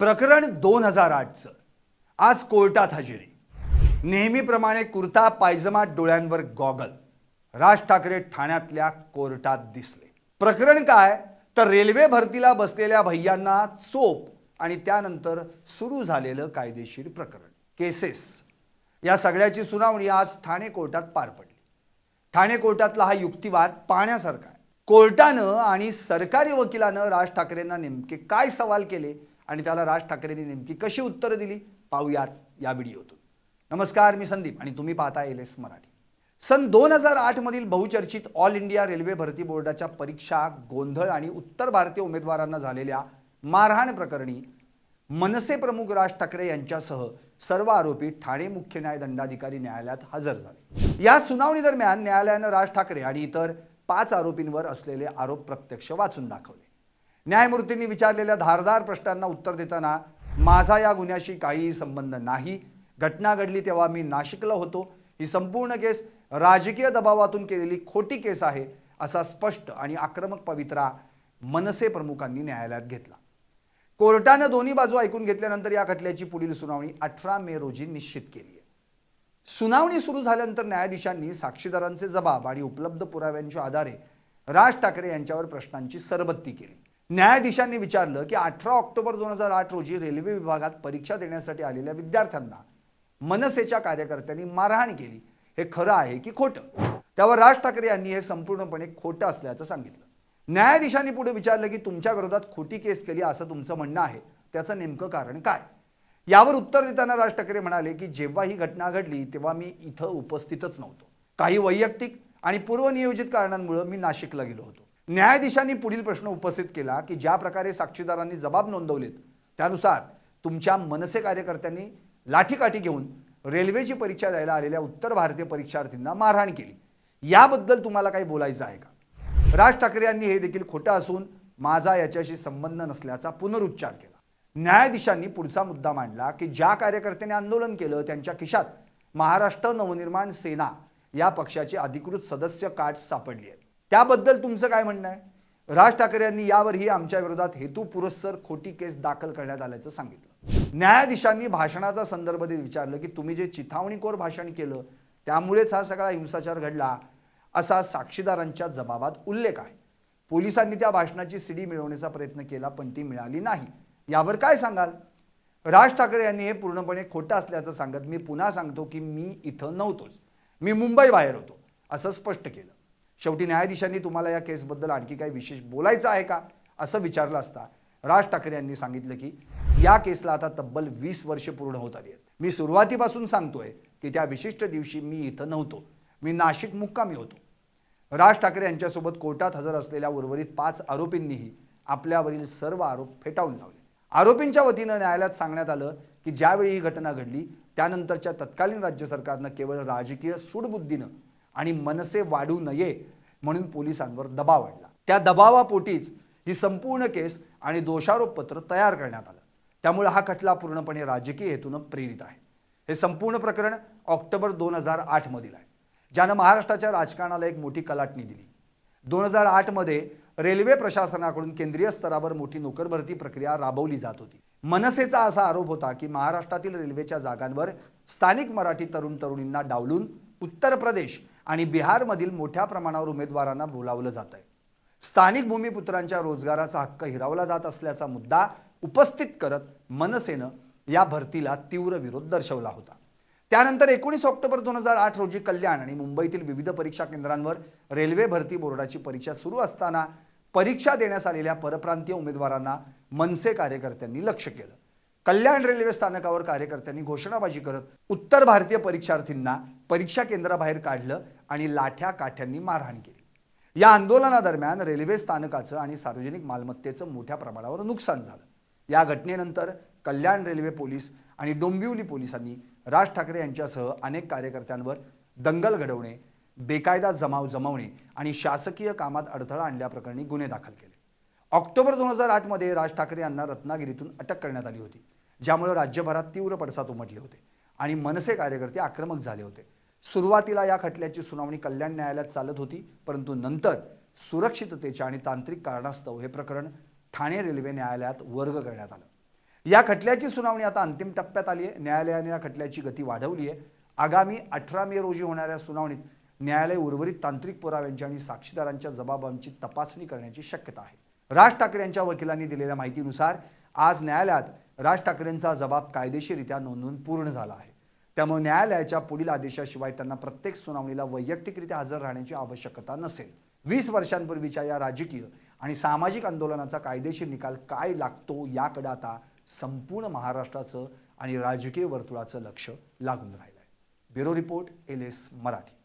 प्रकरण 2008चं आज कोर्टात हजेरी। नेहमीप्रमाणे कुर्ता पायजमा डोळ्यांवर गॉगल राज ठाकरे ठाण्यातल्या कोर्टात दिसले। प्रकरण काय तर रेल्वे भरतीला बसलेल्या भैयांना चोप आणि त्यानंतर सुरू झालेलं कायदेशीर प्रकरण केसेस या सगळ्याची सुनावणी आज ठाणे कोर्टात पार पडली। ठाणे कोर्टातला हा युक्तिवाद पाहण्यासारखा आहे। कोर्टानं आणि सरकारी वकिलानं राज ठाकरेंना नेमके काय सवाल केले आणि त्याला राज ठाकरेंनी नेमकी कशी उत्तरं दिली पाहूयात या व्हिडिओतून। नमस्कार, मी संदीप आणि तुम्ही पाहताय LS मराठी। सन 2008 मधील बहुचर्चित ऑल इंडिया रेल्वे भरती बोर्डाच्या परीक्षा गोंधळ आणि उत्तर भारतीय उमेदवारांना झालेल्या मारहाण प्रकरणी मनसे प्रमुख राज ठाकरे यांच्यासह सर्व आरोपी ठाणे मुख्य न्यायदंडाधिकारी न्यायालयात हजर झाले। या सुनावणी दरम्यान न्यायालयानं राज ठाकरे आणि इतर 5 आरोपींवर असलेले आरोप प्रत्यक्ष वाचून दाखवले। न्यायमूर्तींनी विचारलेल्या धारदार प्रश्नांना उत्तर देताना माझा या गुन्ह्याशी काहीही संबंध नाही, घटना घडली तेव्हा मी नाशिकला होतो, ही संपूर्ण केस राजकीय दबावातून केलेली खोटी केस आहे असा स्पष्ट आणि आक्रमक पवित्रा मनसे प्रमुखांनी न्यायालयात घेतला। कोर्टानं दोन्ही बाजू ऐकून घेतल्यानंतर या खटल्याची पुढील सुनावणी 18 मे रोजी निश्चित केली आहे। सुनावणी सुरू झाल्यानंतर न्यायाधीशांनी साक्षीदारांचे जबाब आणि उपलब्ध पुराव्यांच्या आधारे राज ठाकरे यांच्यावर प्रश्नांची सरबत्ती केली। न्यायाधीशांनी विचारलं की 18 ऑक्टोबर 2008 रोजी रेल्वे विभागात परीक्षा देण्यासाठी आलेल्या विद्यार्थ्यांना मनसेच्या कार्यकर्त्यांनी मारहाण केली, हे खरं आहे की खोटं? त्यावर राज ठाकरे यांनी हे संपूर्णपणे खोटं असल्याचं सांगितलं। न्यायाधीशांनी पुढे विचारलं की तुमच्या विरोधात खोटी केस केली असं तुमचं म्हणणं आहे, त्याचं नेमकं कारण काय? यावर उत्तर देताना राज ठाकरे म्हणाले की जेव्हा ही घटना घडली तेव्हा मी इथं उपस्थितच नव्हतो, काही वैयक्तिक आणि पूर्वनियोजित कारणांमुळे मी नाशिकला गेलो होतो। न्यायाधीशांनी पुढील प्रश्न उपस्थित केला की ज्या प्रकारे साक्षीदारांनी जबाब नोंदवलेत त्यानुसार तुमच्या मनसे कार्यकर्त्यांनी लाठीकाठी घेऊन रेल्वेची परीक्षा द्यायला आलेल्या उत्तर भारतीय परीक्षार्थींना मारहाण केली, याबद्दल तुम्हाला काही बोलायचं आहे का? राज ठाकरे यांनी हे देखील खोटं असून माझा याच्याशी संबंध नसल्याचा पुनरुच्चार केला। न्यायाधीशांनी पुढचा मुद्दा मांडला की ज्या कार्यकर्त्यांनी आंदोलन केलं त्यांच्या खिशात महाराष्ट्र नवनिर्माण सेना या पक्षाचे अधिकृत सदस्य कार्ड्स सापडली आहेत, त्याबद्दल तुमचं काय म्हणणं आहे? राज ठाकरे यांनी यावरही आमच्या विरोधात हेतुपुरस्सर खोटी केस दाखल करण्यात आल्याचं सांगितलं। न्यायाधीशांनी भाषणाचा संदर्भ देत विचारलं की तुम्ही जे चिथावणीखोर भाषण केलं त्यामुळेच हा सगळा हिंसाचार घडला असा साक्षीदारांच्या जबाबात उल्लेख आहे। पोलिसांनी त्या भाषणाची CD मिळवण्याचा प्रयत्न केला पण ती मिळाली नाही, यावर काय सांगाल? राज ठाकरे यांनी हे पूर्णपणे खोटं असल्याचं सांगत मी पुन्हा सांगतो की मी इथं नव्हतोच, मी मुंबई बाहेर होतो असं स्पष्ट केलं। शेवटी न्यायाधीशांनी तुम्हाला या केसबद्दल आणखी काही विशेष बोलायचं आहे का असं विचारलं असता राज ठाकरे यांनी सांगितलं की या केसला आता तब्बल 20 वर्षे पूर्ण होत आली आहेत। मी सुरुवातीपासून सांगतोय की त्या विशिष्ट दिवशी मी इथं नव्हतो, मी नाशिक मुक्कामी होतो। राज ठाकरे यांच्यासोबत कोर्टात हजर असलेल्या उर्वरित 5 आरोपींनीही आपल्यावरील सर्व आरोप फेटाळून लावले। आरोपींच्या वतीनं न्यायालयात सांगण्यात आलं की ज्यावेळी ही घटना घडली त्यानंतरच्या तत्कालीन राज्य सरकारनं केवळ राजकीय सूडबुद्धीनं आणि मनसे वाढू नये म्हणून पोलिसांवर दबाव आणला, त्या दबावापोटीच ही संपूर्ण केस आणि दोषारोपपत्र तयार करण्यात आलं। त्यामुळे हा खटला पूर्णपणे राजकीय हेतूनं प्रेरित आहे। हे संपूर्ण प्रकरण ऑक्टोबर 2008 मधील आहे, ज्यानं महाराष्ट्राच्या राजकारणाला एक मोठी कलाटणी दिली। 2008 मध्ये रेल्वे प्रशासनाकडून केंद्रीय स्तरावर मोठी नोकर भरती प्रक्रिया राबवली जात होती। मनसेचा असा आरोप होता की महाराष्ट्रातील रेल्वेच्या जागांवर स्थानिक मराठी तरुण तरुणींना डावलून उत्तर प्रदेश आणि बिहारमधील मोठ्या प्रमाणावर उमेदवारांना बोलावलं जात आहे। स्थानिक भूमिपुत्रांच्या रोजगाराचा हक्क हिरावला जात असल्याचा मुद्दा उपस्थित करत मनसेनं या भरतीला तीव्र विरोध दर्शवला होता। त्यानंतर 19 ऑक्टोबर 2008 रोजी कल्याण आणि मुंबईतील विविध परीक्षा केंद्रांवर रेल्वे भरती बोर्डाची परीक्षा सुरू असताना परीक्षा देण्यास आलेल्या परप्रांतीय उमेदवारांना मनसे कार्यकर्त्यांनी लक्ष्य केलं। कल्याण रेल्वे स्थानकावर कार्यकर्त्यांनी घोषणाबाजी करत उत्तर भारतीय परीक्षार्थींना परीक्षा केंद्राबाहेर काढलं आणि लाठ्या काठ्यांनी मारहाण केली। या आंदोलनादरम्यान रेल्वे स्थानकाचं आणि सार्वजनिक मालमत्तेचं मोठ्या प्रमाणावर नुकसान झालं। या घटनेनंतर कल्याण रेल्वे पोलीस आणि डोंबिवली पोलिसांनी राज ठाकरे यांच्यासह अनेक कार्यकर्त्यांवर दंगल घडवणे, बेकायदा जमाव जमवणे आणि शासकीय कामात अडथळा आणल्याप्रकरणी गुन्हे दाखल केले। ऑक्टोबर 2008 मध्ये राज ठाकरे यांना रत्नागिरीतून अटक करण्यात आली होती, ज्यामुळे राज्यभरात तीव्र पडसाद उमटले होते आणि मनसे कार्यकर्ते आक्रमक झाले होते। सुरुवातीला या खटल्याची सुनावणी कल्याण न्यायालयात चालत होती, परंतु नंतर सुरक्षिततेच्या आणि तांत्रिक कारणास्तव हे प्रकरण ठाणे रेल्वे न्यायालयात वर्ग करण्यात आलं। या खटल्याची सुनावणी आता अंतिम टप्प्यात आली आहे. न्यायालयाने या खटल्याची गती वाढवली आहे. आगामी 18 मे रोजी होणाऱ्या सुनावणीत न्यायालय उर्वरित तांत्रिक पुराव्यांची आणि साक्षीदारांच्या जबाबांची तपासणी करण्याची शक्यता आहे. राज ठाकरे यांच्या वकिलांनी दिलेल्या माहितीनुसार आज न्यायालयात राज ठाकरेंचा जबाब कायदेशीररित्या नोंदवून पूर्ण झाला आहे. त्यामुळे न्यायालयाच्या पुढील आदेशाशिवाय त्यांना प्रत्येक सुनावणीला वैयक्तिकरित्या हजर राहण्याची आवश्यकता नसेल. 20 वर्षांपूर्वीच्या या राजकीय आणि सामाजिक आंदोलनाचा कायदेशीर निकाल काय लागतो याकडे आता संपूर्ण महाराष्ट्राचं आणि राजकीय वर्तुळाचं लक्ष लागून राहिलं आहे. Bureau report, LS Marathi.